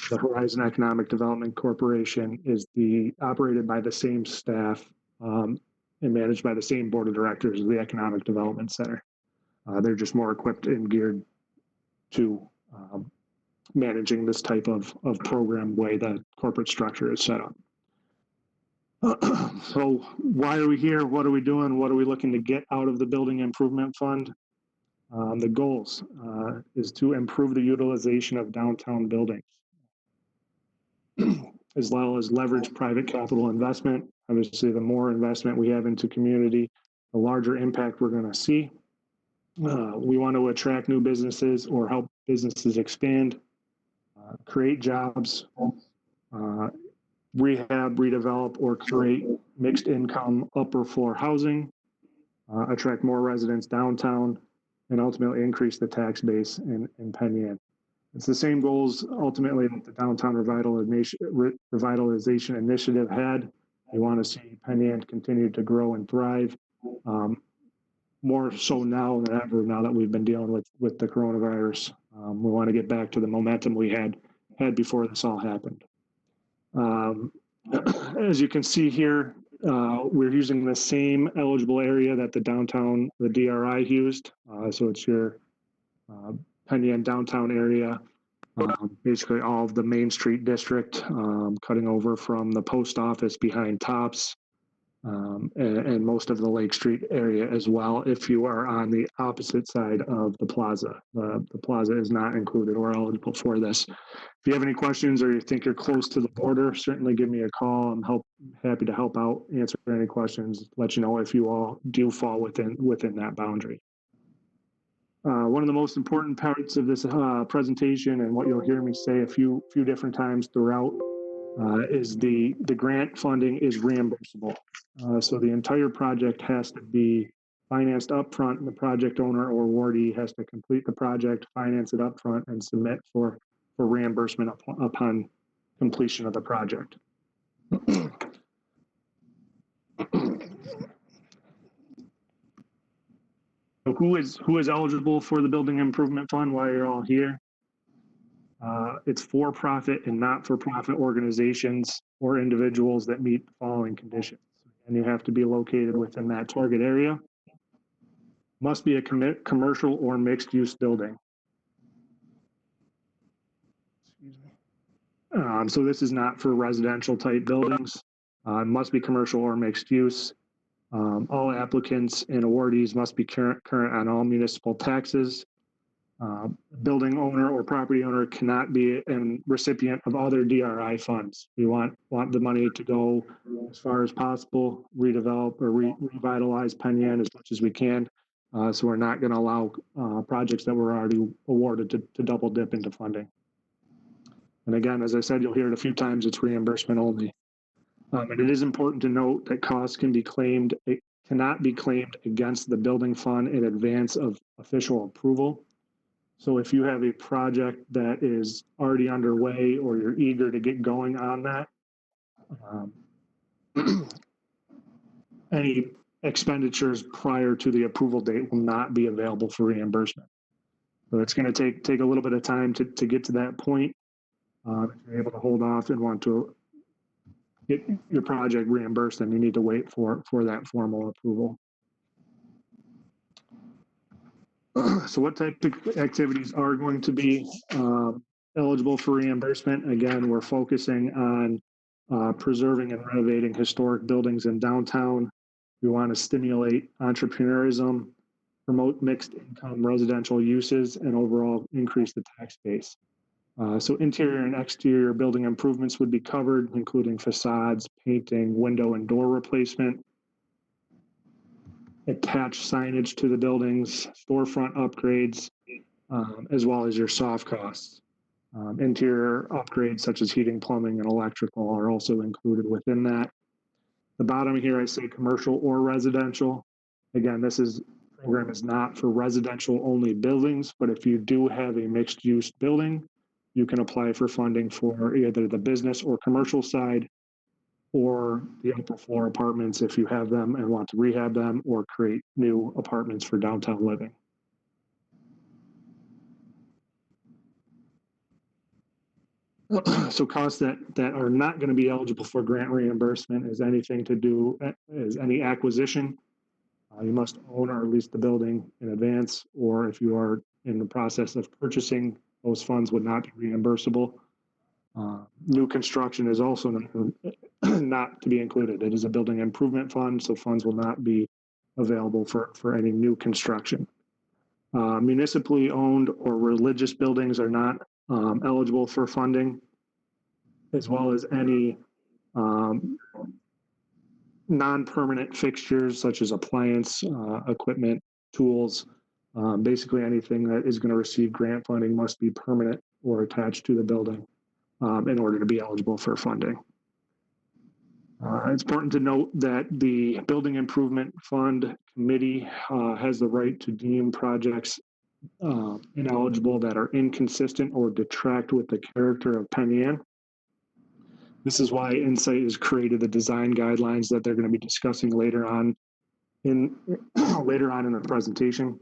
the Horizon Economic Development Corporation is operated by the same staff and managed by the same board of directors as the Economic Development Center. They're just more equipped and geared to managing this type of program way the corporate structure is set up. So why are we here? What are we doing? What are we looking to get out of the Building Improvement Fund? The goals is to improve the utilization of downtown buildings, as well as leverage private capital investment. Obviously, the more investment we have into community, the larger impact we're going to see. We want to attract new businesses or help businesses expand, create jobs, rehab, redevelop, or create mixed income upper floor housing, attract more residents downtown, and ultimately increase the tax base in Penn Yan. It's the same goals ultimately that the Downtown Revitalization Initiative had. We want to see Penn Yan continue to grow and thrive, more so now than ever, now that we've been dealing with the coronavirus. We want to get back to the momentum we had before this all happened. As you can see here, we're using the same eligible area that the DRI used. So it's your Penn Yan downtown area, basically all of the Main Street district, cutting over from the post office behind Tops, and most of the Lake Street area as well, if you are on the opposite side of the plaza. The plaza is not included or eligible for this. If you have any questions or you think you're close to the border, certainly give me a call. I'm happy to help out, answer any questions, let you know if you all do fall within that boundary. One of the most important parts of this presentation, and what you'll hear me say a few different times throughout, is the grant funding is reimbursable. So the entire project has to be financed upfront, and the project owner or awardee has to complete the project, finance it upfront, and submit for reimbursement upon completion of the project. So who is eligible for the Building Improvement Fund while you're all here? It's for-profit and not-for-profit organizations or individuals that meet the following conditions. And you have to be located within that target area. Must be a commercial or mixed-use building. So this is not for residential type buildings. Must be commercial or mixed use. All applicants and awardees must be current on all municipal taxes. Building owner or property owner cannot be a recipient of other DRI funds. We want the money to go as far as possible, redevelop or revitalize Penn Yan as much as we can. So we're not going to allow projects that were already awarded to double dip into funding. And again, as I said, you'll hear it a few times, it's reimbursement only. And it is important to note that costs cannot be claimed against the building fund in advance of official approval. So if you have a project that is already underway or you're eager to get going on that, any expenditures prior to the approval date will not be available for reimbursement. So it's going to take a little bit of time to get to that point. If you're able to hold off and want to get your project reimbursed, then you need to wait for that formal approval. So what type of activities are going to be eligible for reimbursement? Again, we're focusing on preserving and renovating historic buildings in downtown. We want to stimulate entrepreneurism, promote mixed income residential uses, and overall increase the tax base. So interior and exterior building improvements would be covered, including facades, painting, window and door replacement, attached signage to the buildings, storefront upgrades, as well as your soft costs. Interior upgrades such as heating, plumbing, and electrical are also included within that. The bottom here, I say commercial or residential. Again, program is not for residential only buildings, but if you do have a mixed use building, you can apply for funding for either the business or commercial side, or the upper floor apartments if you have them and want to rehab them or create new apartments for downtown living. So costs that are not going to be eligible for grant reimbursement is anything to do is any acquisition. You must own or lease the building in advance, or if you are in the process of purchasing, those funds would not be reimbursable. New construction is also not to be included. It is a building improvement fund, so funds will not be available for any new construction. Municipally owned or religious buildings are not eligible for funding, as well as any non-permanent fixtures such as appliance, equipment, tools. Basically anything that is going to receive grant funding must be permanent or attached to the building in order to be eligible for funding. It's important to note that the Building Improvement Fund Committee has the right to deem projects ineligible that are inconsistent or detract with the character of Penn Yan. This is why Insight has created the design guidelines that they're going to be discussing later on in the presentation.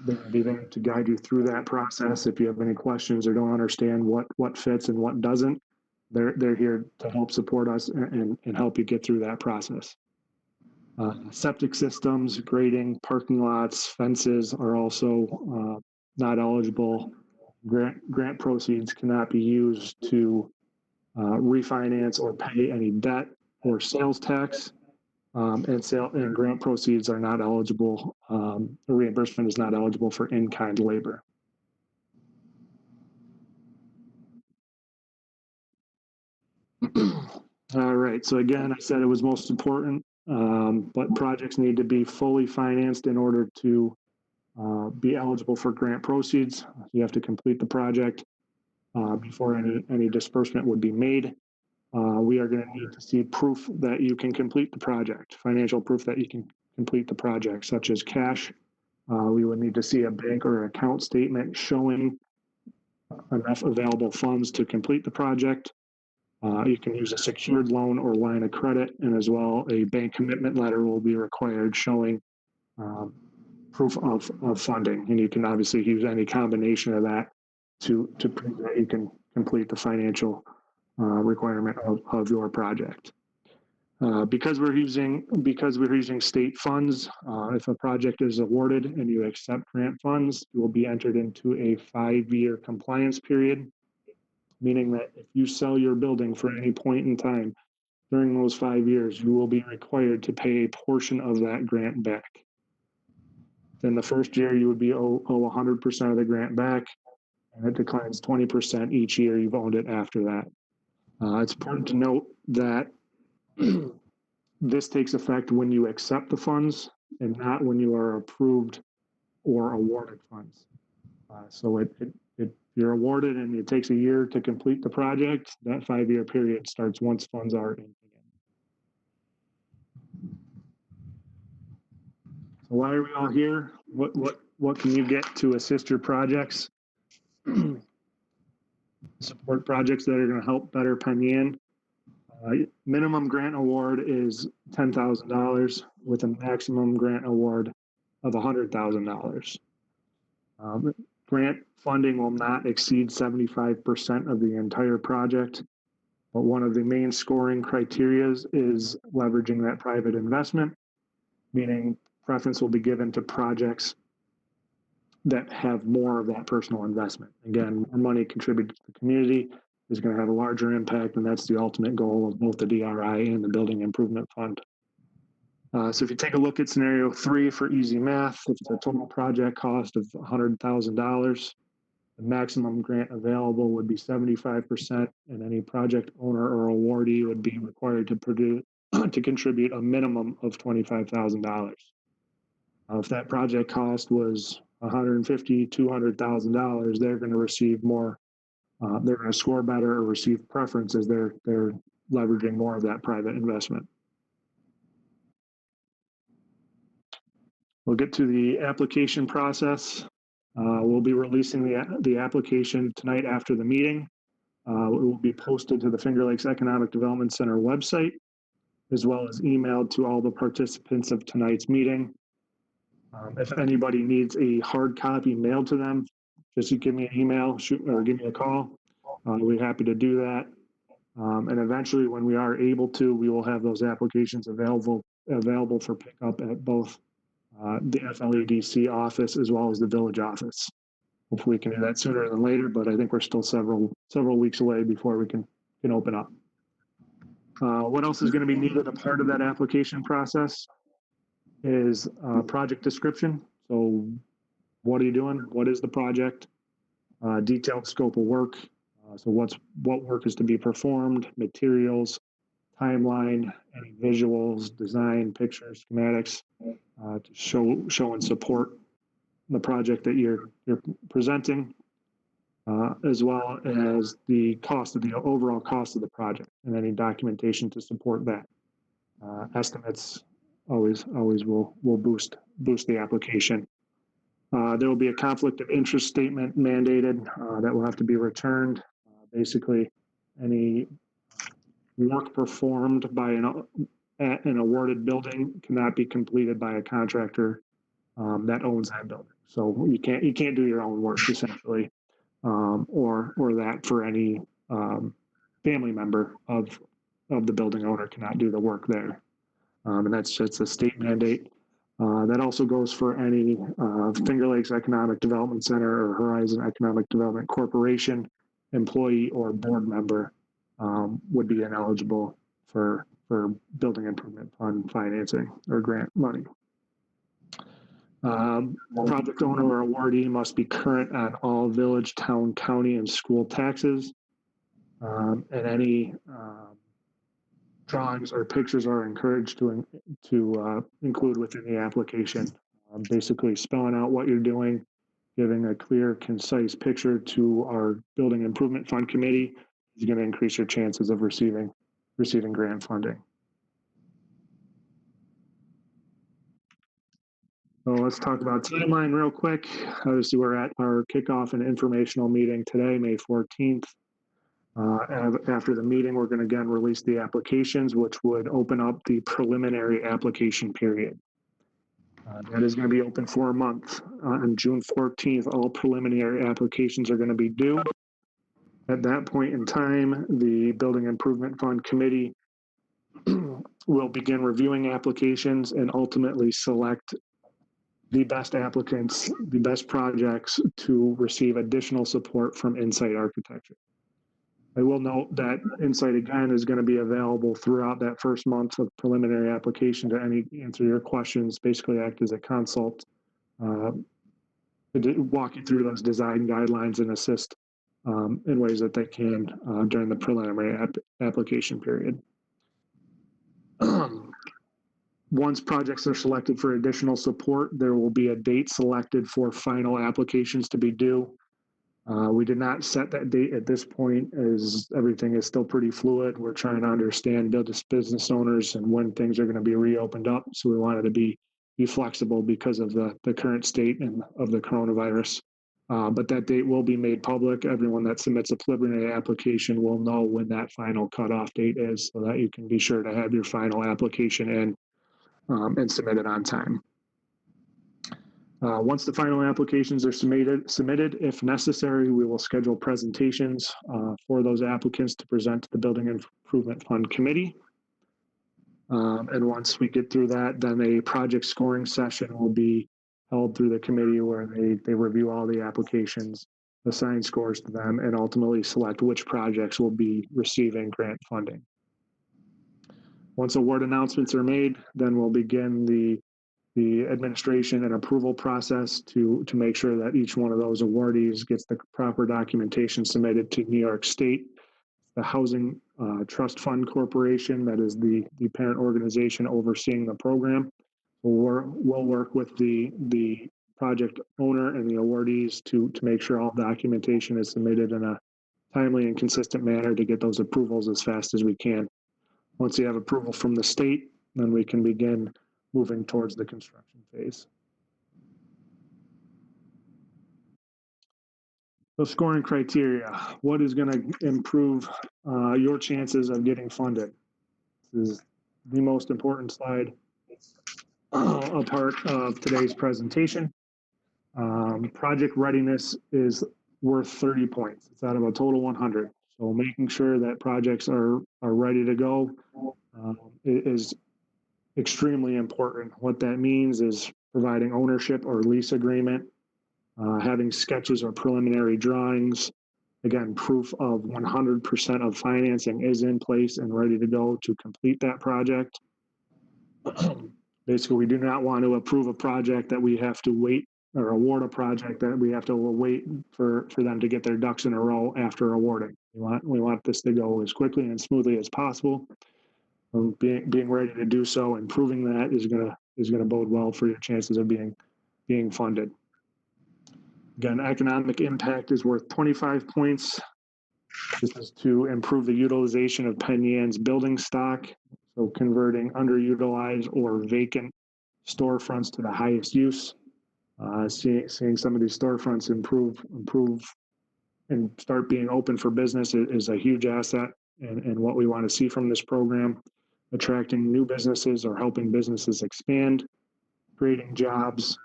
They're going to be there to guide you through that process. If you have any questions or don't understand what fits and what doesn't, they're here to help support us and help you get through that process. Septic systems, grading, parking lots, fences are also not eligible. Grant proceeds cannot be used to refinance or pay any debt or sales tax, and grant proceeds are not eligible. The reimbursement is not eligible for in-kind labor. All right, so again, I said it was most important, but projects need to be fully financed in order to be eligible for grant proceeds. You have to complete the project before any disbursement would be made. We are going to need to see proof that you can complete the project, financial proof that you can complete the project, such as cash. We would need to see a bank or account statement showing enough available funds to complete the project. You can use a secured loan or line of credit, and as well, a bank commitment letter will be required showing proof of funding. And you can obviously use any combination of that to prove that you can complete the financial requirement of your project. Because we're using state funds, if a project is awarded and you accept grant funds, you will be entered into a 5-year compliance period, meaning that if you sell your building for any point in time during those 5 years, you will be required to pay a portion of that grant back. Then the first year you would be owe 100% of the grant back, and it declines 20% each year you've owned it after that. It's important to note that this takes effect when you accept the funds and not when you are approved or awarded funds. So if you're awarded and it takes a year to complete the project, that 5-year period starts once funds are in. So why are we all here? What can you get to assist your projects? Support projects that are going to help better Penn Yan. Minimum grant award is $10,000 with a maximum grant award of $100,000. Grant funding will not exceed 75% of the entire project, but one of the main scoring criteria is leveraging that private investment, meaning preference will be given to projects that have more of that personal investment. Again, more money contributed to the community is going to have a larger impact, and that's the ultimate goal of both the DRI and the Building Improvement Fund. So if you take a look at scenario 3 for easy math, if it's a total project cost of $100,000, the maximum grant available would be 75%, and any project owner or awardee would be required to contribute a minimum of $25,000. If that project cost was $150,000, $200,000, they're going to receive more. They're going to score better or receive preference as they're leveraging more of that private investment. We'll get to the application process. We'll be releasing the application tonight after the meeting. It will be posted to the Finger Lakes Economic Development Center website, as well as emailed to all the participants of tonight's meeting. If anybody needs a hard copy mailed to them, just give me an email, or give me a call. we're happy to do that. And eventually, when we are able to, we will have those applications available for pickup at both the FLEDC office as well as the village office. Hopefully, we can do that sooner than later, but I think we're still several weeks away before we can open up. What else is going to be needed a part of that application process is project description. So what are you doing? What is the project? Detailed scope of work. So what work is to be performed, materials, timeline, any visuals, design, pictures, schematics to show and support the project that you're presenting, as well as the overall cost of the project and any documentation to support that. Estimates always will boost the application. There will be a conflict of interest statement mandated that will have to be returned. Basically, any work performed by an awarded building cannot be completed by a contractor that owns that building. So you can't do your own work essentially, or that for any family member of the building owner cannot do the work there, and that's a state mandate. That also goes for any Finger Lakes Economic Development Center or Horizon Economic Development Corporation employee or board member would be ineligible for building improvement fund financing or grant money. Project owner or awardee must be current on all village, town, county, and school taxes, and any drawings or pictures are encouraged to include within the application. Basically spelling out what you're doing, giving a clear, concise picture to our Building Improvement Fund Committee is going to increase your chances of receiving grant funding. So let's talk about timeline real quick. Obviously, we're at our kickoff and informational meeting today, May 14th. After the meeting, we're going to again release the applications, which would open up the preliminary application period. That is going to be open for a month. On June 14th, all preliminary applications are going to be due. At that point in time, the Building Improvement Fund Committee will begin reviewing applications and ultimately select the best applicants, the best projects to receive additional support from Insight Architecture. I will note that Insight again is going to be available throughout that first month of preliminary application to answer your questions, basically act as a consult, walk you through those design guidelines and assist in ways that they can during the preliminary application period. Once projects are selected for additional support, there will be a date selected for final applications to be due. We did not set that date at this point as everything is still pretty fluid. We're trying to understand business owners and when things are going to be reopened up. So we wanted to be flexible because of the current state and of the coronavirus. But that date will be made public. Everyone that submits a preliminary application will know when that final cutoff date is so that you can be sure to have your final application in and submit it on time. Once the final applications are submitted, if necessary, we will schedule presentations for those applicants to present to the Building Improvement Fund Committee. And once we get through that, then a project scoring session will be held through the committee where they review all the applications, assign scores to them, and ultimately select which projects will be receiving grant funding. Once award announcements are made, then we'll begin the administration and approval process to make sure that each one of those awardees gets the proper documentation submitted to New York State. The Housing Trust Fund Corporation, that is the parent organization overseeing the program, we'll work with the project owner and the awardees to make sure all documentation is submitted in a timely and consistent manner to get those approvals as fast as we can. Once you have approval from the state, then we can begin moving towards the construction phase. So scoring criteria, what is going to improve your chances of getting funded? This is the most important slide, a part of today's presentation. Project readiness is worth 30 points. It's out of a total 100. So making sure that projects are ready to go is extremely important. What that means is providing ownership or lease agreement, having sketches or preliminary drawings. Again, proof of 100% of financing is in place and ready to go to complete that project. Basically, we do not want to approve a project that we have to wait, or award a project that we have to wait for them to get their ducks in a row after awarding. We want this to go as quickly and smoothly as possible. Being ready to do so and proving that is gonna bode well for your chances of being funded. Again, economic impact is worth 25 points. This is to improve the utilization of Penn Yan's building stock, so converting underutilized or vacant storefronts to the highest use. Seeing some of these storefronts improve and start being open for business is a huge asset and what we want to see from this program. Attracting new businesses or helping businesses expand, creating jobs,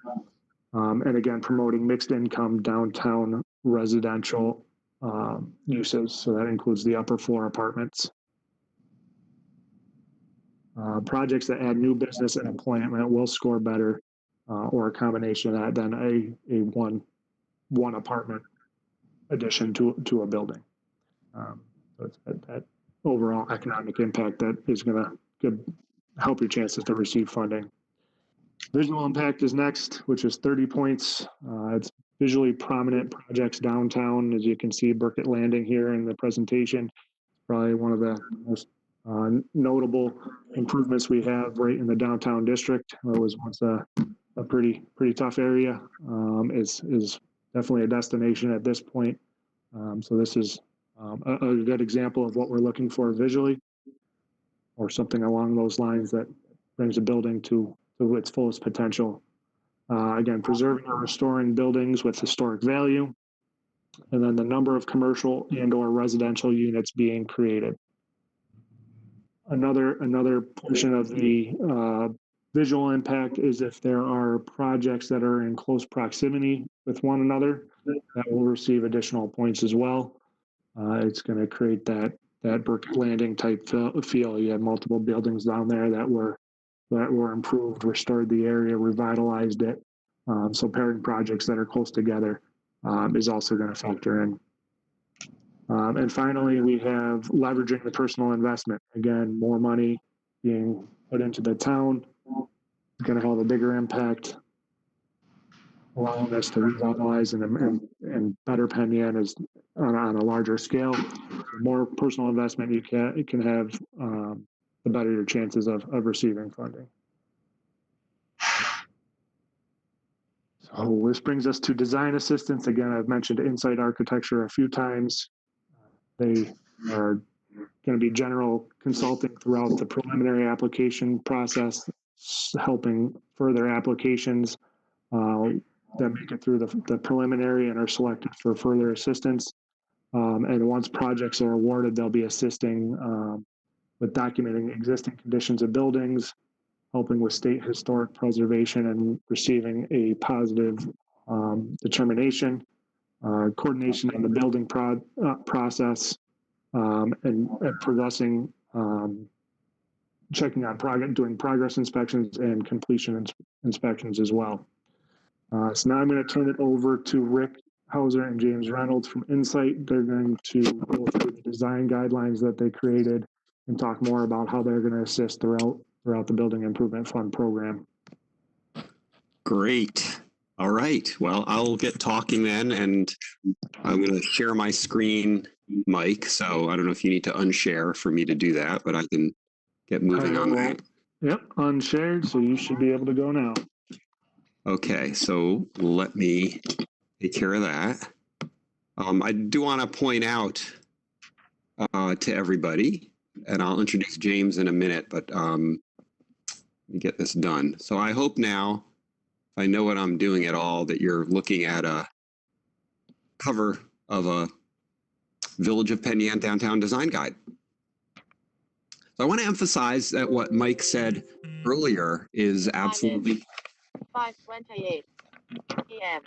and again, promoting mixed income downtown residential uses. So that includes the upper floor apartments. Projects that add new business and employment will score better, or a combination of that, than a one apartment addition to a building. So it's that overall economic impact that is going to help your chances to receive funding. Visual impact is next, which is 30 points. It's visually prominent projects downtown. As you can see, Burkett Landing here in the presentation, probably one of the most notable improvements we have right in the downtown district. It was once a pretty tough area. Is definitely a destination at this point. So this is a good example of what we're looking for visually, or something along those lines that brings a building to its fullest potential. Again, preserving or restoring buildings with historic value, and then the number of commercial and or residential units being created. Another portion of the visual impact is if there are projects that are in close proximity with one another, that will receive additional points as well. It's going to create that Burkett Landing type feel. You have multiple buildings down there that were improved, restored the area, revitalized it. So pairing projects that are close together is also going to factor in. And finally, we have leveraging the personal investment. Again, more money being put into the town is going to have a bigger impact, allowing us to revitalize and better Penn Yan is on a larger scale. The more personal investment you can have, the better your chances of receiving funding. So this brings us to design assistance. Again, I've mentioned Insight Architecture a few times. They are going to be general consulting throughout the preliminary application process, helping further applications that make it through the preliminary and are selected for further assistance. And once projects are awarded, they'll be assisting with documenting existing conditions of buildings, helping with state historic preservation and receiving a positive determination, coordination on the building process, and progressing, checking on doing progress inspections and completion inspections as well. So now I'm going to turn it over to Rick Hauser and James Reynolds from Insight. They're going to go through the design guidelines that they created and talk more about how they're going to assist throughout the Building Improvement Fund program. Great. All right. Well, I'll get talking then, and I'm going to share my screen, Mike. So I don't know if you need to unshare for me to do that, but I can get moving on that. Yep, unshared, so you should be able to go now. Okay, so let me take care of that. I do want to point out to everybody, and I'll introduce James in a minute, but let me get this done. So I hope now, if I know what I'm doing at all, that you're looking at a cover of a Village of Penn Yan Downtown Design Guide. So I want to emphasize that what Mike said earlier is absolutely 5:28 p.m.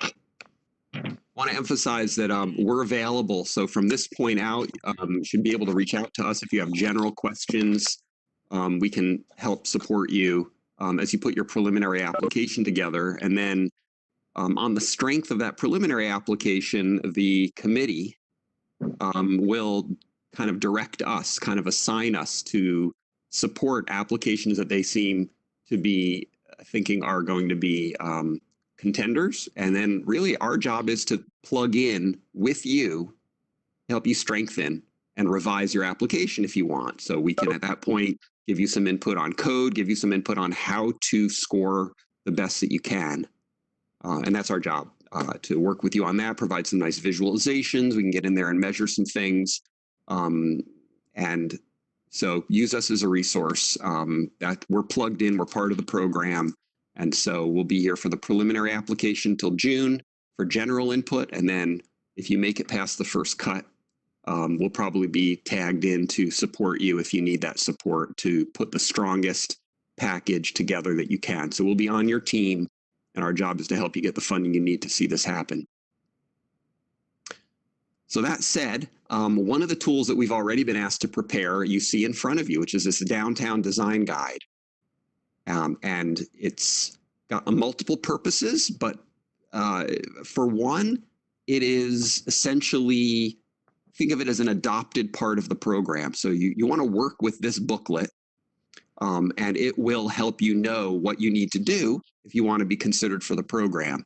want to emphasize that we're available. So from this point out, you should be able to reach out to us if you have general questions. We can help support you as you put your preliminary application together. And then on the strength of that preliminary application, the committee will kind of direct us, kind of assign us to support applications that they seem to be thinking are going to be contenders. And then really our job is to plug in with you, help you strengthen and revise your application if you want. So we can at that point give you some input on code, give you some input on how to score the best that you can. And that's our job, to work with you on that, provide some nice visualizations. We can get in there and measure some things. And so use us as a resource. That we're plugged in, we're part of the program. And so we'll be here for the preliminary application till June for general input. And then if you make it past the first cut, we'll probably be tagged in to support you if you need that support to put the strongest package together that you can. So we'll be on your team, and our job is to help you get the funding you need to see this happen. So that said, one of the tools that we've already been asked to prepare, you see in front of you, which is this downtown design guide. And it's got multiple purposes, but for one, it is essentially, think of it as an adopted part of the program. So you want to work with this booklet, and it will help you know what you need to do if you want to be considered for the program.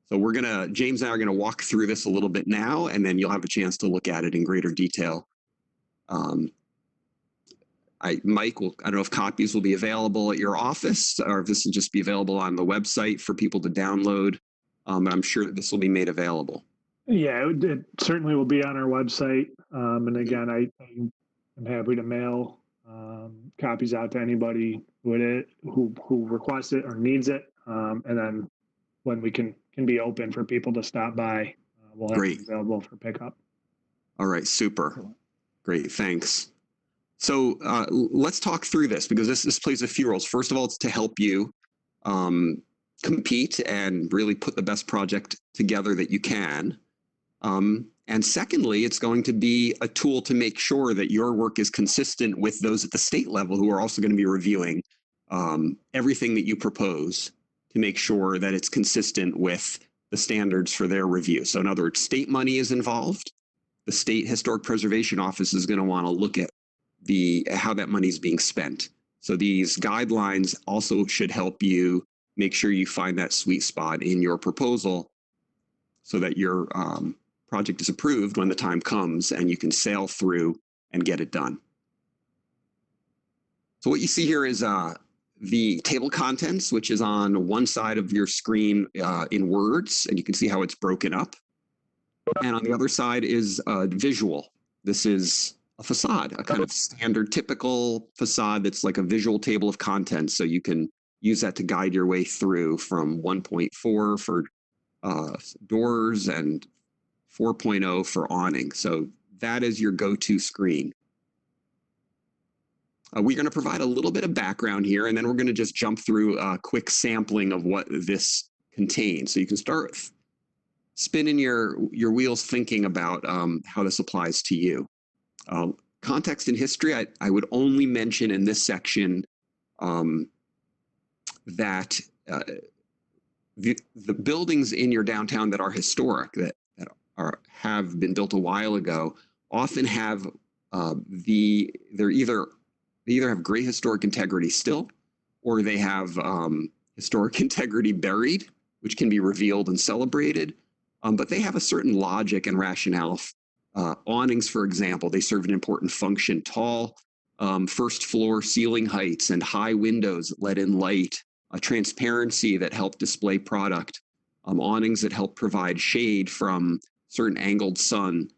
So James and I are going to walk through this a little bit now, and then you'll have a chance to look at it in greater detail. Mike, I don't know if copies will be available at your office or if this will just be available on the website for people to download. But I'm sure that this will be made available. Yeah, it certainly will be on our website. And again, I'm happy to mail copies out to anybody who requests it or needs it. And then when we can be open for people to stop by, we'll have it available for pickup. All right, super. Great, thanks. So let's talk through this, because this plays a few roles. First of all, it's to help you compete and really put the best project together that you can. And secondly, it's going to be a tool to make sure that your work is consistent with those at the state level who are also going to be reviewing everything that you propose, to make sure that it's consistent with the standards for their review. So in other words, state money is involved. The State Historic Preservation Office is going to want to look at how that money is being spent. So these guidelines also should help you make sure you find that sweet spot in your proposal so that your project is approved when the time comes and you can sail through and get it done. So what you see here is the table of contents, which is on one side of your screen in words, and you can see how it's broken up. And on the other side is visual. This is a facade, a kind of standard typical facade that's like a visual table of contents. So you can use that to guide your way through from 1.4 for doors and 4.0 for awning. So that is your go-to screen. We're going to provide a little bit of background here, and then we're going to just jump through a quick sampling of what this contains. So you can start spinning your wheels thinking about how this applies to you. Context and history, I would only mention in this section that the buildings in your downtown that are historic, that have been built a while ago, often have they either have great historic integrity still, or they have historic integrity buried, which can be revealed and celebrated. But they have a certain logic and rationale. Awnings, for example, they serve an important function. Tall first floor ceiling heights and high windows that let in light, a transparency that help display product, awnings that help provide shade from certain angled sun.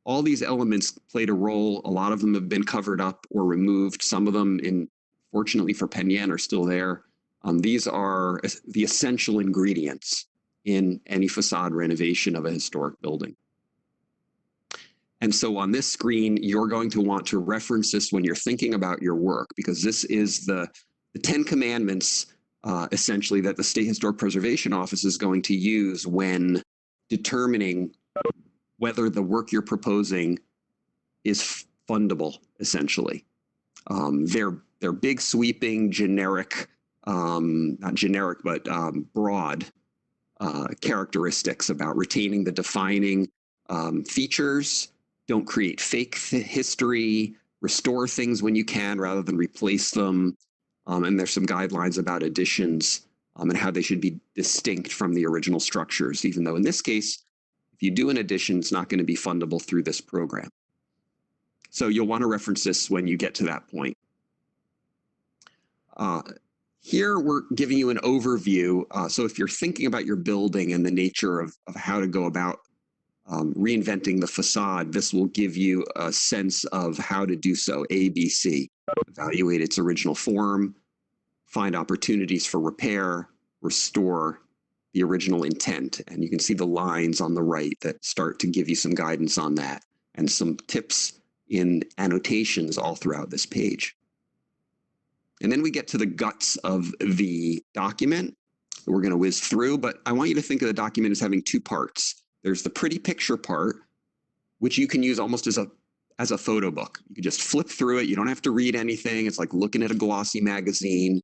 All these elements played a role. A lot of them have been covered up or removed. Some of them, fortunately for Penn Yan, are still there. These are the essential ingredients in any facade renovation of a historic building. And so on this screen, you're going to want to reference this when you're thinking about your work, because this is the 10 commandments, essentially, that the State Historic Preservation Office is going to use when determining whether the work you're proposing is fundable, essentially. They're big, sweeping, generic, not generic, but broad characteristics about retaining the defining features, don't create fake history, restore things when you can rather than replace them. And there's some guidelines about additions and how they should be distinct from the original structures, even though in this case, if you do an addition, it's not going to be fundable through this program. So you'll want to reference this when you get to that point. Here we're giving you an overview. So if you're thinking about your building and the nature of how to go about reinventing the facade, this will give you a sense of how to do so. A, B, C. Evaluate its original form, find opportunities for repair, restore the original intent. And you can see the lines on the right that start to give you some guidance on that and some tips in annotations all throughout this page. And then we get to the guts of the document that we're going to whiz through, but I want you to think of the document as having two parts. There's the pretty picture part, which you can use almost as a photo book. You can just flip through it. You don't have to read anything. It's like looking at a glossy magazine.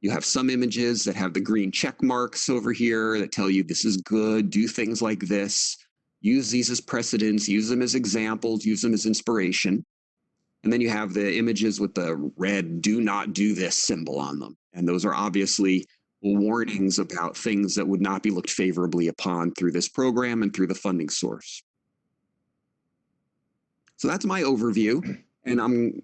You have some images that have the green check marks over here that tell you this is good, do things like this, use these as precedents, use them as examples, use them as inspiration. And then you have the images with the red do not do this symbol on them. And those are obviously warnings about things that would not be looked favorably upon through this program and through the funding source. So that's my overview. And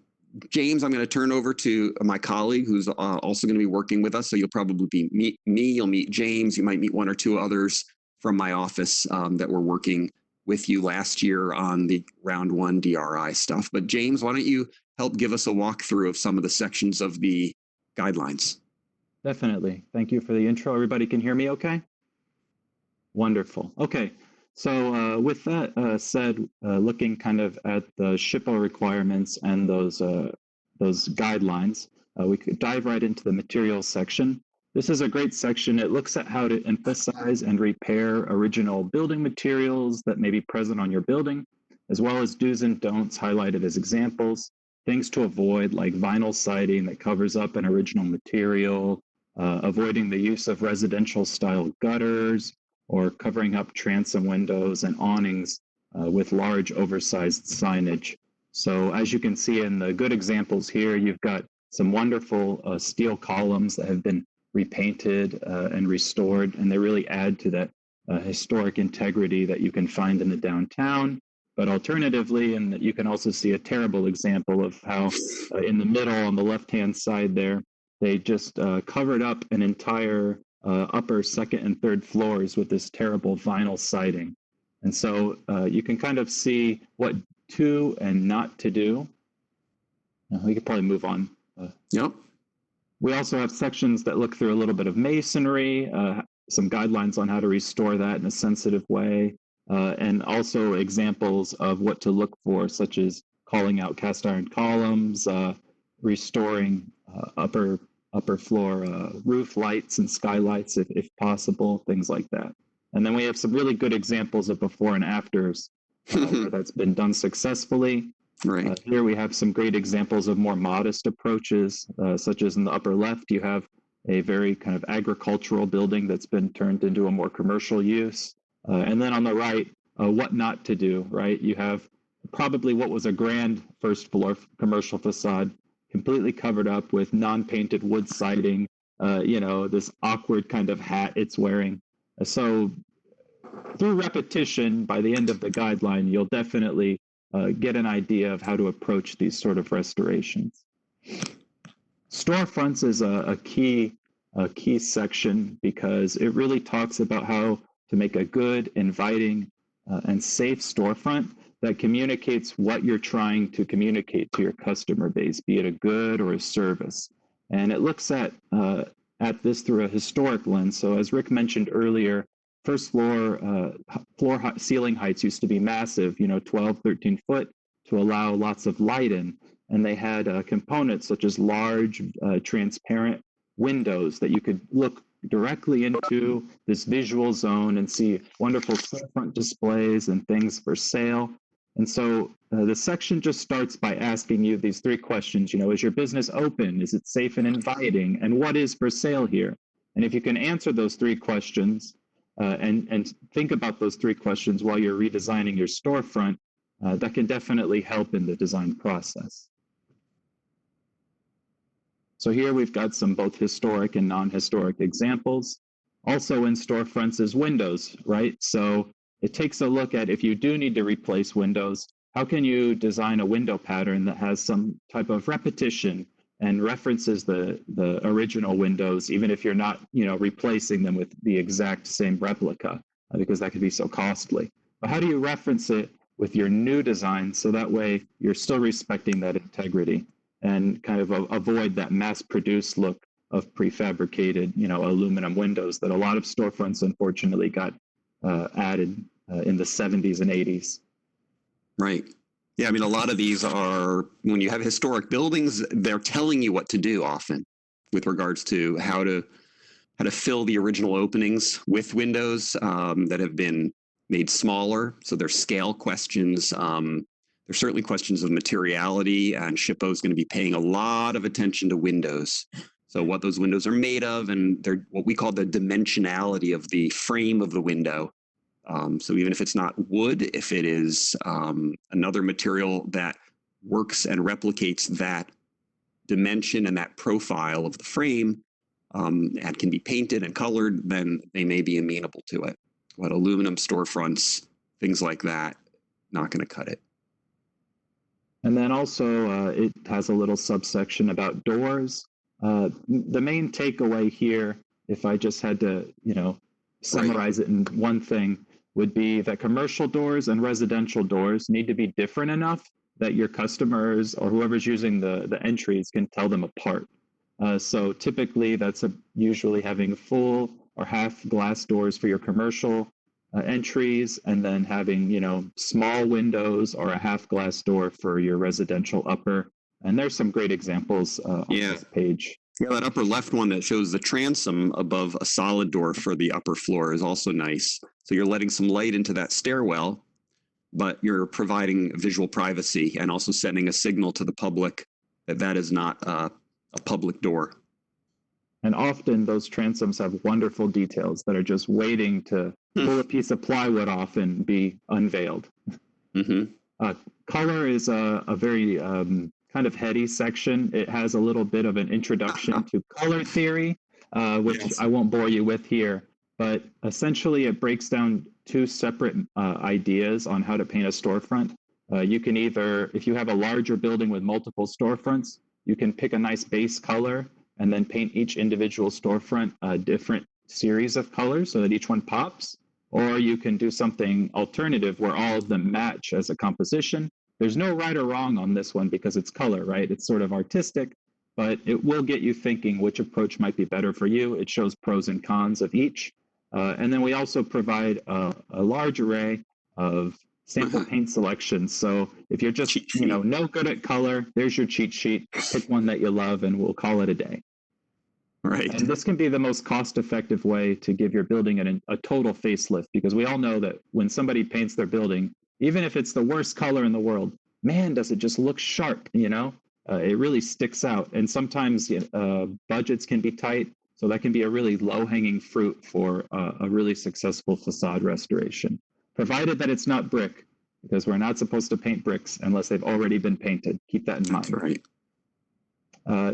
James, I'm going to turn over to my colleague who's also going to be working with us. So you'll probably meet me, you'll meet James, you might meet one or two others from my office that were working with you last year on the round 1 DRI stuff. But James, why don't you help give us a walkthrough of some of the sections of the guidelines? Definitely. Thank you for the intro. Everybody can hear me okay? Wonderful. Okay. So with that said, looking kind of at the SHPO requirements and those guidelines, we could dive right into the materials section. This is a great section. It looks at how to emphasize and repair original building materials that may be present on your building, as well as do's and don'ts highlighted as examples, things to avoid like vinyl siding that covers up an original material, avoiding the use of residential style gutters, or covering up transom windows and awnings with large oversized signage. So as you can see in the good examples here, you've got some wonderful steel columns that have been repainted and restored, and they really add to that historic integrity that you can find in the downtown. But alternatively, and you can also see a terrible example of how in the middle on the left-hand side there, they just covered up an entire upper second and third floors with this terrible vinyl siding. And so you can kind of see what to and not to do. We could probably move on. Yep. We also have sections that look through a little bit of masonry, some guidelines on how to restore that in a sensitive way, and also examples of what to look for, such as calling out cast iron columns, restoring upper floor roof lights and skylights if possible, things like that. And then we have some really good examples of before and afters where that's been done successfully. Right. Here we have some great examples of more modest approaches, such as in the upper left, you have a very kind of agricultural building that's been turned into a more commercial use. And then on the right, what not to do, right? You have probably what was a grand first floor commercial facade completely covered up with non-painted wood siding, this awkward kind of hat it's wearing. So through repetition, by the end of the guideline, you'll definitely get an idea of how to approach these sort of restorations. Storefronts is a key section because it really talks about how to make a good, inviting, and safe storefront that communicates what you're trying to communicate to your customer base, be it a good or a service. And it looks at this through a historic lens. So as Rick mentioned earlier, first floor ceiling heights used to be massive, 12, 13 foot to allow lots of light in. And they had components such as large transparent windows that you could look directly into this visual zone and see wonderful storefront displays and things for sale. And so the section just starts by asking you these three questions. Is your business open? Is it safe and inviting? And what is for sale here? And if you can answer those three questions and think about those three questions while you're redesigning your storefront, that can definitely help in the design process. So here we've got some both historic and non-historic examples. Also in storefronts is windows, right? So it takes a look at, if you do need to replace windows, how can you design a window pattern that has some type of repetition and references the original windows, even if you're not, replacing them with the exact same replica, because that could be so costly. But how do you reference it with your new design so that way you're still respecting that integrity and kind of avoid that mass-produced look of prefabricated, aluminum windows that a lot of storefronts unfortunately got added in the 70s and 80s. Right. Yeah, I mean, a lot of these are, when you have historic buildings, they're telling you what to do often with regards to how to fill the original openings with windows that have been made smaller. So there's scale questions. There's certainly questions of materiality, and SHPO is going to be paying a lot of attention to windows. So what those windows are made of, and they're what we call the dimensionality of the frame of the window. So even if it's not wood, if it is another material that works and replicates that dimension and that profile of the frame and can be painted and colored, then they may be amenable to it. But aluminum storefronts, things like that, not going to cut it. And then also it has a little subsection about doors. The main takeaway here, if I just had to, summarize it in one thing, would be that commercial doors and residential doors need to be different enough that your customers or whoever's using the entries can tell them apart. So typically that's usually having full or half glass doors for your commercial entries, and then having, small windows or a half glass door for your residential upper. And there's some great examples on this page. Yeah, that upper left one that shows the transom above a solid door for the upper floor is also nice. So you're letting some light into that stairwell, but you're providing visual privacy and also sending a signal to the public that that is not a public door. And often those transoms have wonderful details that are just waiting to pull a piece of plywood off and be unveiled. Mm-hmm. Color is a very kind of heady section. It has a little bit of an introduction to color theory, which I won't bore you with here. But essentially, it breaks down two separate ideas on how to paint a storefront. You can either, if you have a larger building with multiple storefronts, you can pick a nice base color and then paint each individual storefront a different series of colors so that each one pops. Or you can do something alternative where all of them match as a composition. There's no right or wrong on this one because it's color, right? It's sort of artistic, but it will get you thinking which approach might be better for you. It shows pros and cons of each. And then we also provide a large array of sample paint selections. So if you're just, no good at color, there's your cheat sheet. Pick one that you love and we'll call it a day. Right. And this can be the most cost-effective way to give your building a total facelift, because we all know that when somebody paints their building, even if it's the worst color in the world, man, does it just look sharp, It really sticks out. And sometimes budgets can be tight, so that can be a really low-hanging fruit for a really successful facade restoration, provided that it's not brick, because we're not supposed to paint bricks unless they've already been painted. Keep that in mind. That's right.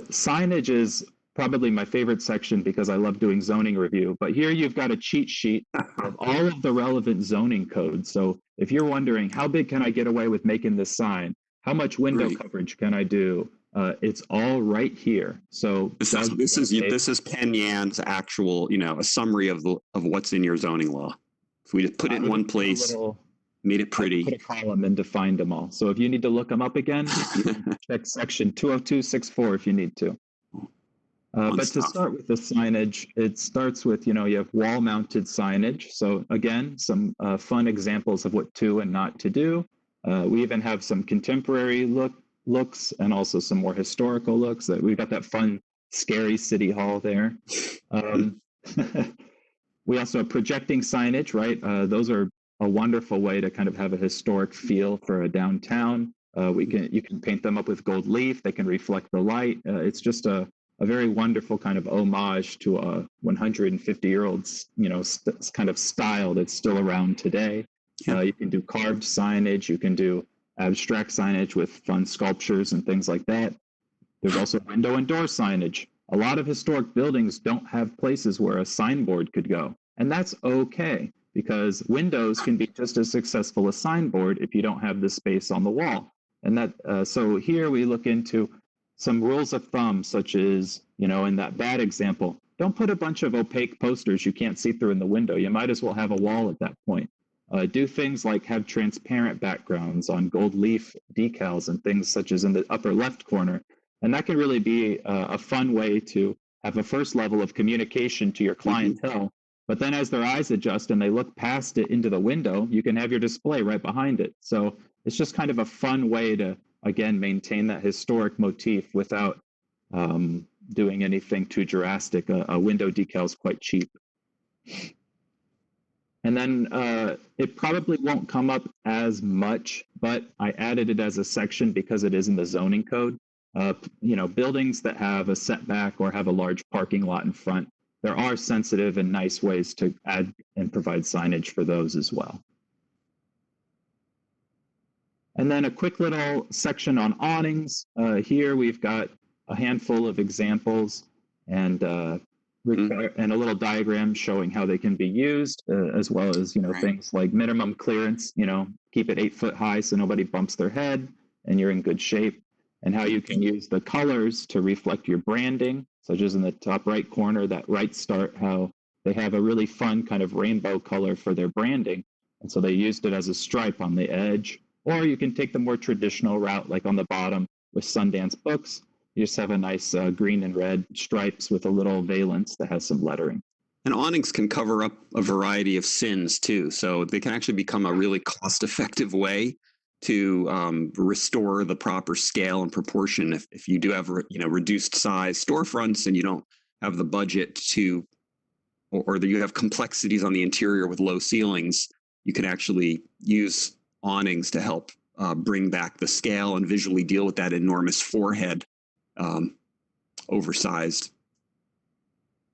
Signage is probably my favorite section because I love doing zoning review. But here you've got a cheat sheet of all of the relevant zoning codes. So if you're wondering, how big can I get away with making this sign? How much window coverage can I do? It's all right here. So this is Penn Yan's actual, a summary of what's in your zoning law. If we just put it in one place, made it pretty. Put a column and defined them all. So if you need to look them up again, you can check section 20264 if you need to. But to start with the signage, it starts with, you have wall-mounted signage. So again, some fun examples of what to and not to do. We even have some contemporary looks and also some more historical looks. We've got that fun, scary city hall there. We also have projecting signage, right? Those are a wonderful way to kind of have a historic feel for a downtown. You can paint them up with gold leaf. They can reflect the light. It's just a very wonderful kind of homage to a 150-year-old, kind of style that's still around today. You can do carved signage. You can do abstract signage with fun sculptures and things like that. There's also window and door signage. A lot of historic buildings don't have places where a signboard could go. And that's okay, because windows can be just as successful as signboard if you don't have the space on the wall. And so here we look into some rules of thumb, such as, in that bad example, don't put a bunch of opaque posters you can't see through in the window. You might as well have a wall at that point. Do things like have transparent backgrounds on gold leaf decals and things such as in the upper left corner. And that can really be a fun way to have a first level of communication to your clientele. But then as their eyes adjust and they look past it into the window, you can have your display right behind it. So it's just kind of a fun way to, again, maintain that historic motif without doing anything too drastic. A window decal is quite cheap. And then it probably won't come up as much, but I added it as a section because it is in the zoning code. Buildings that have a setback or have a large parking lot in front, there are sensitive and nice ways to add and provide signage for those as well. And then a quick little section on awnings. Here we've got a handful of examples and a little diagram showing how they can be used, as well as things like minimum clearance. Keep it 8 foot high so nobody bumps their head and you're in good shape. And how you can use the colors to reflect your branding, such as in the top right corner, that Right Start, how they have a really fun kind of rainbow color for their branding. And so they used it as a stripe on the edge. Or you can take the more traditional route, like on the bottom with Sundance Books. You just have a nice green and red stripes with a little valance that has some lettering. And awnings can cover up a variety of sins too. So they can actually become a really cost-effective way to restore the proper scale and proportion. If you do have reduced size storefronts and you don't have the budget to, or you have complexities on the interior with low ceilings, you can actually use awnings to help bring back the scale and visually deal with that enormous forehead, oversized.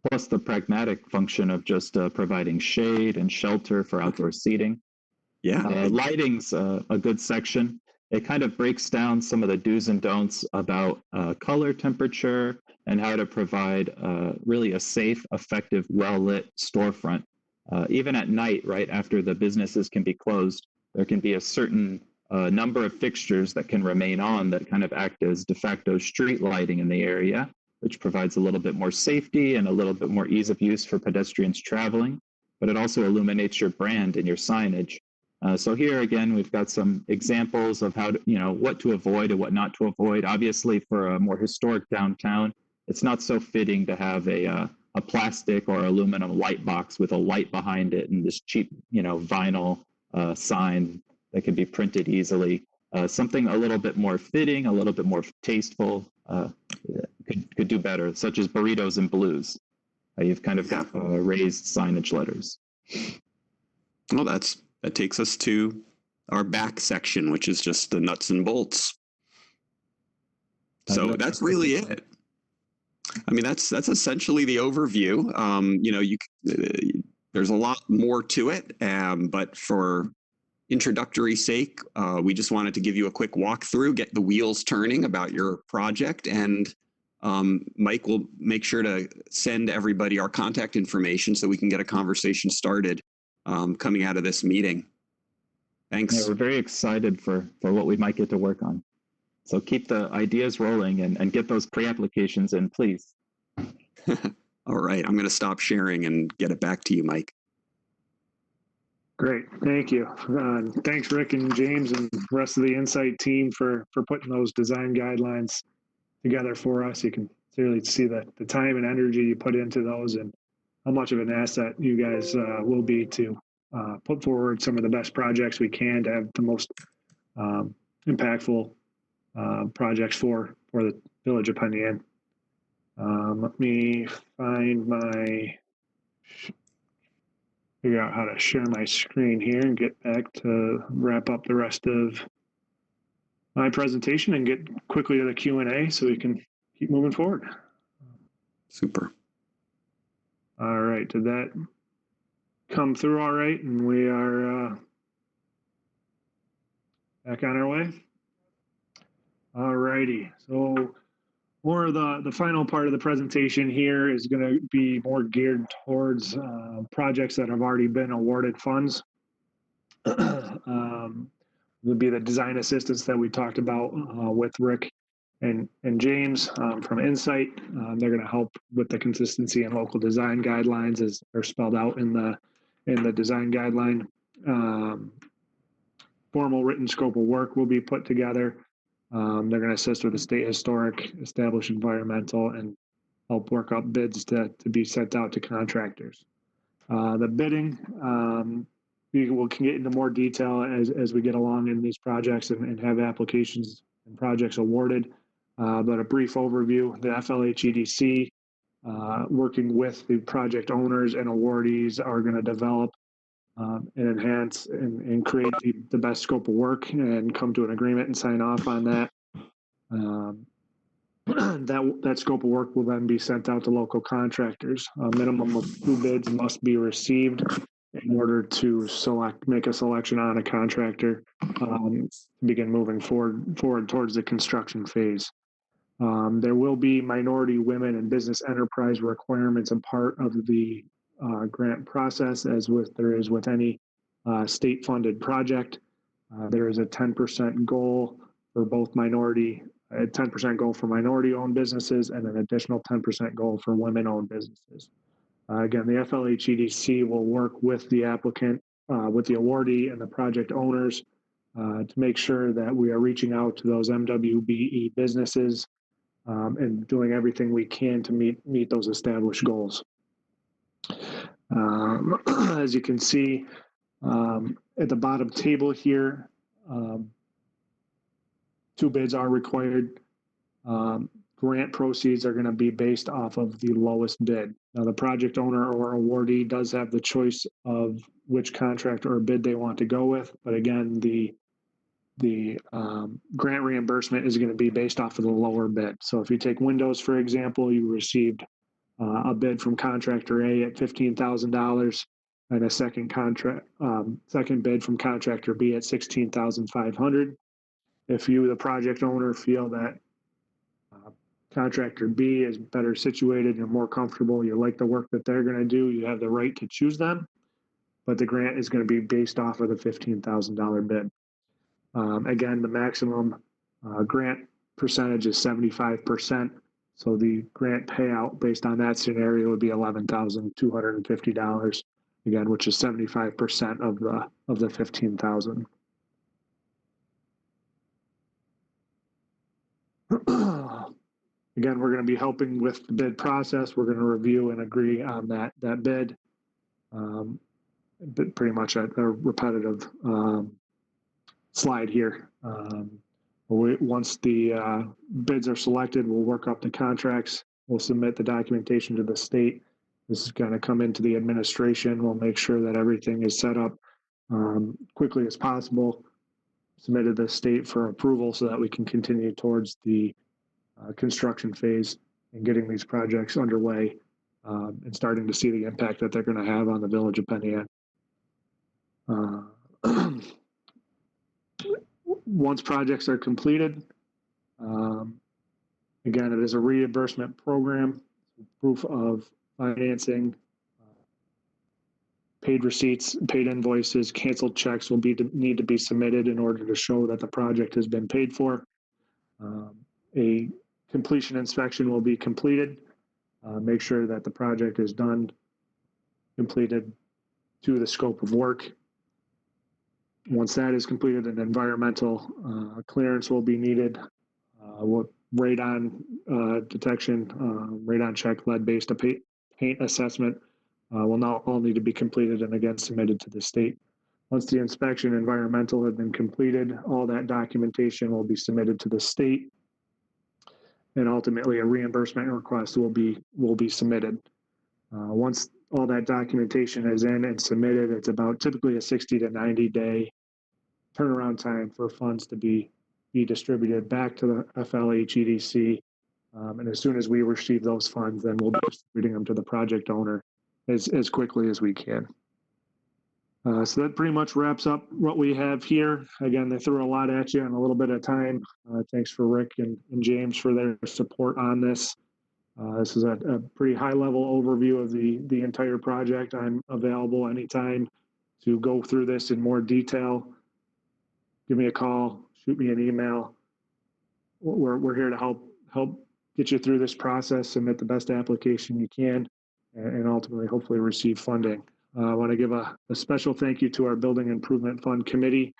Plus the pragmatic function of just providing shade and shelter for outdoor seating. Yeah. Lighting's a good section. It kind of breaks down some of the do's and don'ts about color temperature and how to provide really a safe, effective, well-lit storefront. Even at night, right after the businesses can be closed, there can be a certain number of fixtures that can remain on that kind of act as de facto street lighting in the area, which provides a little bit more safety and a little bit more ease of use for pedestrians traveling, but it also illuminates your brand and your signage. So here again, we've got some examples of how to, what to avoid and what not to avoid. Obviously, for a more historic downtown, it's not so fitting to have a plastic or aluminum light box with a light behind it and this cheap, vinyl sign that can be printed easily. Something a little bit more fitting, a little bit more tasteful, could do better, such as burritos and blues. You've kind of got raised signage letters. Well, that takes us to our back section, which is just the nuts and bolts. So that's really it. I mean, that's essentially the overview. There's a lot more to it, but for introductory sake, we just wanted to give you a quick walkthrough, get the wheels turning about your project, and Mike will make sure to send everybody our contact information so we can get a conversation started coming out of this meeting. Thanks. Yeah, we're very excited for what we might get to work on. So keep the ideas rolling and get those pre-applications in, please. All right, I'm going to stop sharing and get it back to you, Mike. Great, thank you. Thanks, Rick and James and the rest of the Insight team for putting those design guidelines together for us. You can clearly see the time and energy you put into those and how much of an asset you guys will be to put forward some of the best projects we can to have the most impactful projects for the Village of Penn Yan. Let me find my figure out how to share my screen here and get back to wrap up the rest of my presentation and get quickly to the Q&A so we can keep moving forward. Super. All right, did that come through all right? And we are back on our way. All righty, so more of the final part of the presentation here is going to be more geared towards projects that have already been awarded funds. Would be the design assistance that we talked about with Rick and James from Insight. They're going to help with the consistency and local design guidelines as they're spelled out in the design guideline. Formal written scope of work will be put together. They're going to assist with the state historic, establish environmental, and help work up bids to be sent out to contractors. The bidding, we can get into more detail as we get along in these projects and have applications and projects awarded. But a brief overview, the FLHEDC, working with the project owners and awardees, are going to develop and enhance and create the best scope of work and come to an agreement and sign off on that. That scope of work will then be sent out to local contractors. A minimum of 2 bids must be received in order to make a selection on a contractor, begin moving forward towards the construction phase. There will be minority, women, and business enterprise requirements a part of the grant process, as there is with any state-funded project. There is a 10% goal for both minority, a 10% goal for minority-owned businesses, and an additional 10% goal for women-owned businesses. Again, the FLHEDC will work with the applicant, with the awardee and the project owners to make sure that we are reaching out to those MWBE businesses and doing everything we can to meet those established goals. As you can see at the bottom table here, 2 bids are required. Grant proceeds are going to be based off of the lowest bid. Now, the project owner or awardee does have the choice of which contract or bid they want to go with, but again, the grant reimbursement is going to be based off of the lower bid. So if you take windows, for example, you received a bid from contractor A at $15,000 and a second bid from contractor B at $16,500. If you, the project owner, feel that contractor B is better situated, you're more comfortable, you like the work that they're going to do, you have the right to choose them, but the grant is going to be based off of the $15,000 bid. Again, the maximum grant percentage is 75%. So the grant payout based on that scenario would be $11,250, again, which is 75% of the $15,000. Again, we're going to be helping with the bid process. We're going to review and agree on that bid. But pretty much a repetitive slide here. Once the bids are selected, we'll work up the contracts. We'll submit the documentation to the state. This is going to come into the administration. We'll make sure that everything is set up quickly as possible, submitted to the state for approval so that we can continue towards the construction phase and getting these projects underway and starting to see the impact that they're going to have on the village of Penn Yan. Once projects are completed, again, it is a reimbursement program, proof of financing, paid receipts, paid invoices, canceled checks will need to be submitted in order to show that the project has been paid for. A completion inspection will be completed. Make sure that the project is done, completed to the scope of work. Once that is completed, an environmental clearance will be needed. Radon detection, radon check, lead-based paint assessment will now all need to be completed and again submitted to the state. Once the inspection environmental has been completed, all that documentation will be submitted to the state, and ultimately a reimbursement request will be submitted. Once all that documentation is in and submitted, it's about typically a 60 to 90 day turnaround time for funds to be distributed back to the FLHEDC. And as soon as we receive those funds, then we'll be distributing them to the project owner as quickly as we can. So that pretty much wraps up what we have here. Again, they threw a lot at you in a little bit of time. Thanks for Rick and James for their support on this. This is a pretty high level overview of the entire project. I'm available anytime to go through this in more detail. Give me a call, shoot me an email. We're here to help get you through this process, submit the best application you can, and ultimately hopefully receive funding. I want to give a special thank you to our Building Improvement Fund Committee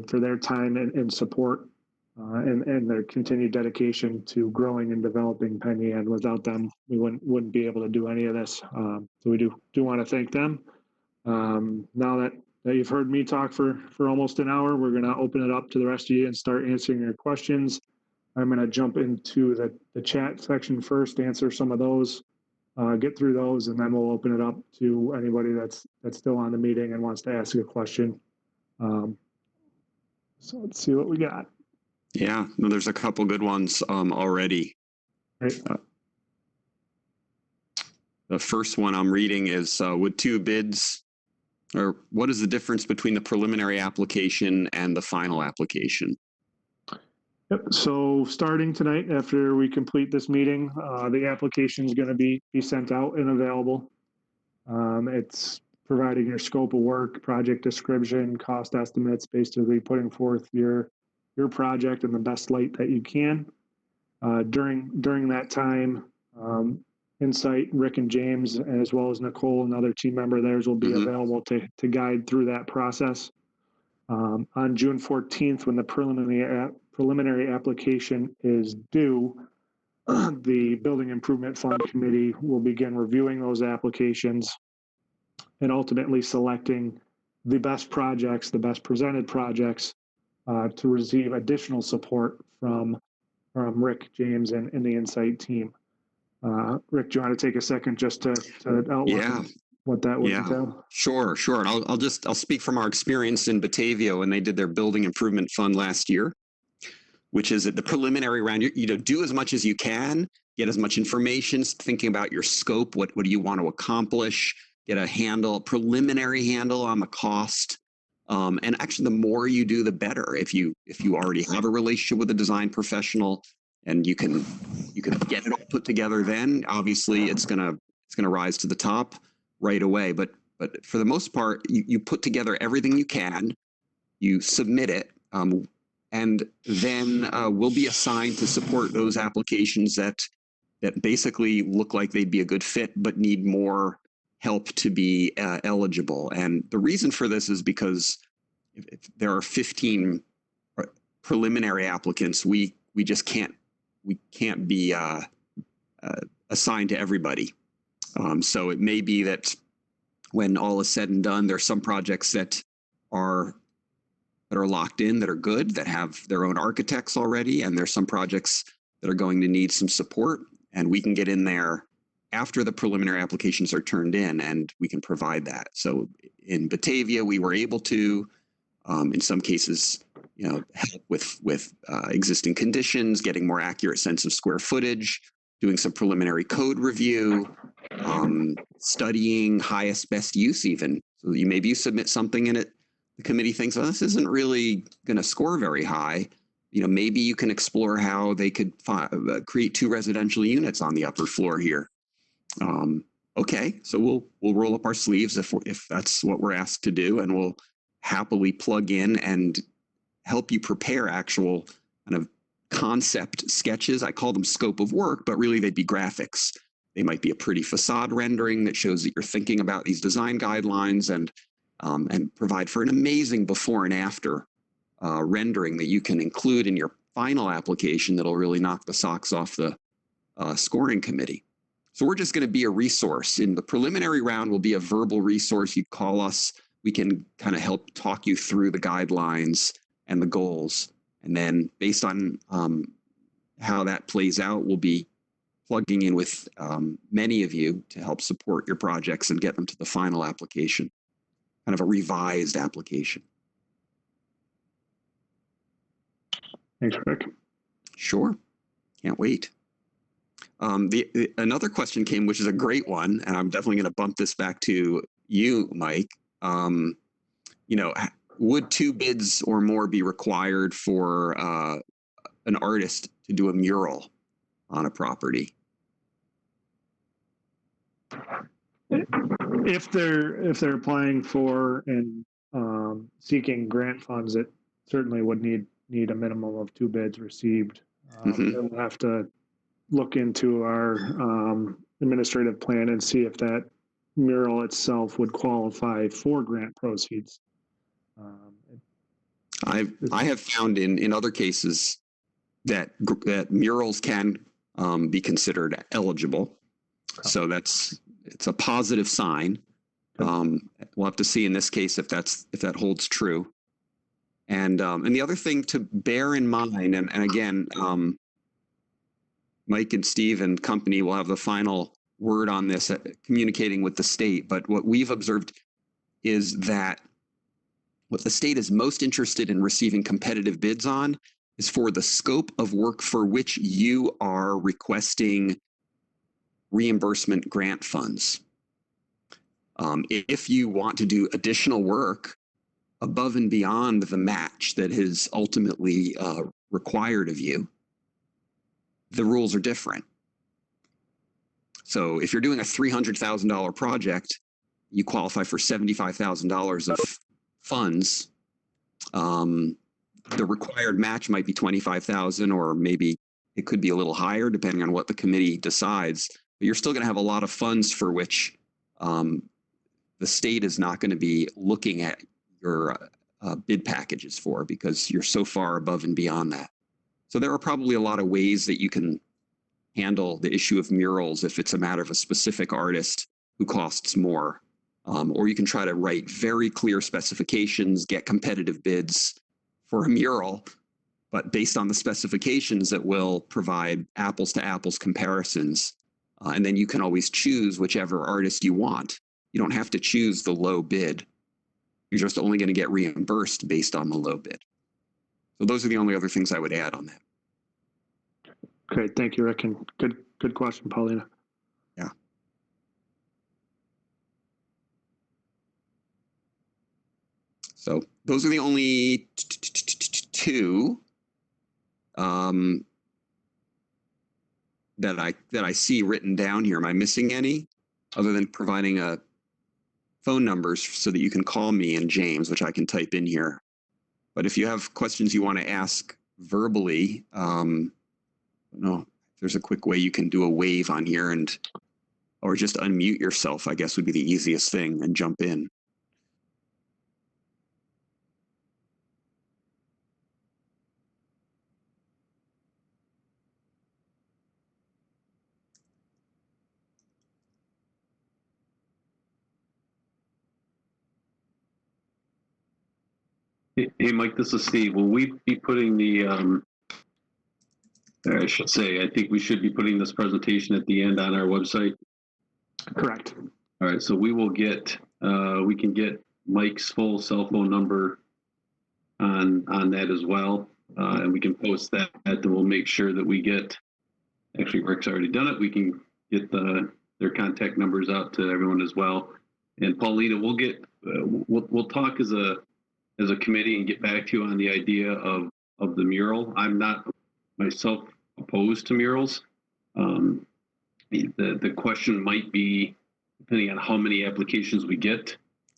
for their time and support and their continued dedication to growing and developing Penn Yan. Without them, we wouldn't be able to do any of this. So we do want to thank them. Now that you've heard me talk for almost an hour, we're going to open it up to the rest of you and start answering your questions. I'm going to jump into the chat section first, answer some of those, get through those, and then we'll open it up to anybody that's still on the meeting and wants to ask a question. So let's see what we got. Yeah, no, there's a couple good ones already. Right. The first one I'm reading is would two bids, or what is the difference between the preliminary application and the final application? Yep. So starting tonight, after we complete this meeting, the application is going to be sent out and available. It's providing your scope of work, project description, cost estimates, basically putting forth your project in the best light that you can. During that time, Insight, Rick and James, as well as Nicole, another team member of theirs, will be available to guide through that process. On June 14th, when the preliminary application is due, the Building Improvement Fund Committee will begin reviewing those applications and ultimately selecting the best projects, the best presented projects to receive additional support from Rick, James, and the Insight team. Rick, do you want to take a second just to outline what that would entail? Sure. And I'll speak from our experience in Batavia when they did their Building Improvement Fund last year, which is at the preliminary round, do as much as you can, get as much information, thinking about your scope, what do you want to accomplish, get a preliminary handle on the cost. And actually, the more you do, the better. If you already have a relationship with a design professional and you can get it all put together, then obviously it's gonna rise to the top right away. But for the most part, you put together everything you can, you submit it, and then we'll be assigned to support those applications that basically look like they'd be a good fit but need more help to be eligible. And the reason for this is because if there are 15 preliminary applicants, we just can't be assigned to everybody. So it may be that when all is said and done, there's some projects that are locked in, that are good, that have their own architects already, and there's some projects that are going to need some support, and we can get in there after the preliminary applications are turned in, and we can provide that. So in Batavia, we were able to, in some cases, help with existing conditions, getting more accurate sense of square footage, doing some preliminary code review, studying highest best use even. So maybe you submit something and the committee thinks, oh, this isn't really going to score very high. Maybe you can explore how they could create 2 residential units on the upper floor here. Okay, so we'll roll up our sleeves if that's what we're asked to do, and we'll happily plug in and help you prepare actual kind of concept sketches. I call them scope of work, but really they'd be graphics. They might be a pretty facade rendering that shows that you're thinking about these design guidelines, and provide for an amazing before and after rendering that you can include in your final application that'll really knock the socks off the scoring committee. So we're just going to be a resource. In the preliminary round, we'll be a verbal resource. You call us, we can kind of help talk you through the guidelines and the goals. And then based on how that plays out, we'll be plugging in with many of you to help support your projects and get them to the final application, kind of a revised application. Thanks, Rick. Sure. Can't wait. Another question came, which is a great one, and I'm definitely going to bump this back to you, Mike. Would 2 bids or more be required for an artist to do a mural on a property? If they're applying for and seeking grant funds, it certainly would need a minimum of 2 bids received. We'll have to look into our administrative plan and see if that mural itself would qualify for grant proceeds. I have found in other cases that murals can be considered eligible, so it's a positive sign. We'll have to see in this case if that holds true. And the other thing to bear in mind, and again, Mike and Steve and company will have the final word on this, communicating with the state. But what we've observed is that what the state is most interested in receiving competitive bids on is for the scope of work for which you are requesting reimbursement grant funds. If you want to do additional work above and beyond the match that is ultimately required of you, the rules are different. So if you're doing a $300,000 project, you qualify for $75,000 of funds. The required match might be $25,000, or maybe it could be a little higher depending on what the committee decides. But you're still going to have a lot of funds for which the state is not going to be looking at your bid packages for, because you're so far above and beyond that. So there are probably a lot of ways that you can handle the issue of murals if it's a matter of a specific artist who costs more. Or you can try to write very clear specifications, get competitive bids for a mural, but based on the specifications that will provide apples to apples comparisons. And then you can always choose whichever artist you want. You don't have to choose the low bid. You're just only going to get reimbursed based on the low bid. So those are the only other things I would add on that. Great, thank you, Rick, and good question, Paulina. Yeah. So those are the only 2 that I see written down here. Am I missing any, other than providing a phone numbers so that you can call me and James, which I can type in here? But if you have questions you want to ask verbally, if there's a quick way you can do a wave on here, or just unmute yourself, I guess would be the easiest thing, and jump in. Hey, Mike, this is Steve. Will we be putting I think we should be putting this presentation at the end on our website? Correct. All right, so we can get Mike's full cell phone number on that as well, and we can post that, and we'll make sure that we get, actually Rick's already done it, we can get their contact numbers out to everyone as well. And Paulina, we'll talk as a committee and get back to you on the idea of the mural. I'm not myself opposed to murals. The question might be, depending on how many applications we get,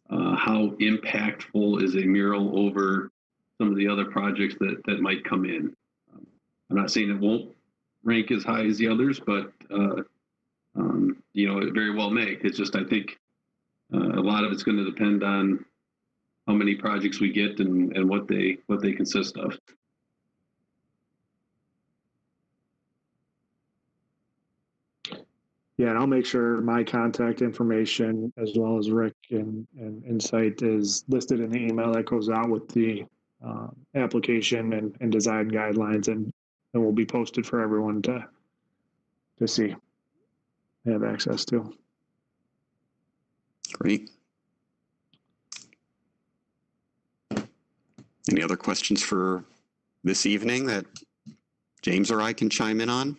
how impactful is a mural over some of the other projects that might come in. I'm not saying it won't rank as high as the others, but it very well may. It's just, I think a lot of it's going to depend on how many projects we get and what they consist of. Yeah, and I'll make sure my contact information, as well as Rick and Insight, is listed in the email that goes out with the application and design guidelines, and will be posted for everyone to to see, have access to. Great. Any other questions for this evening that James or I can chime in on?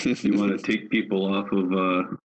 You want to take people off of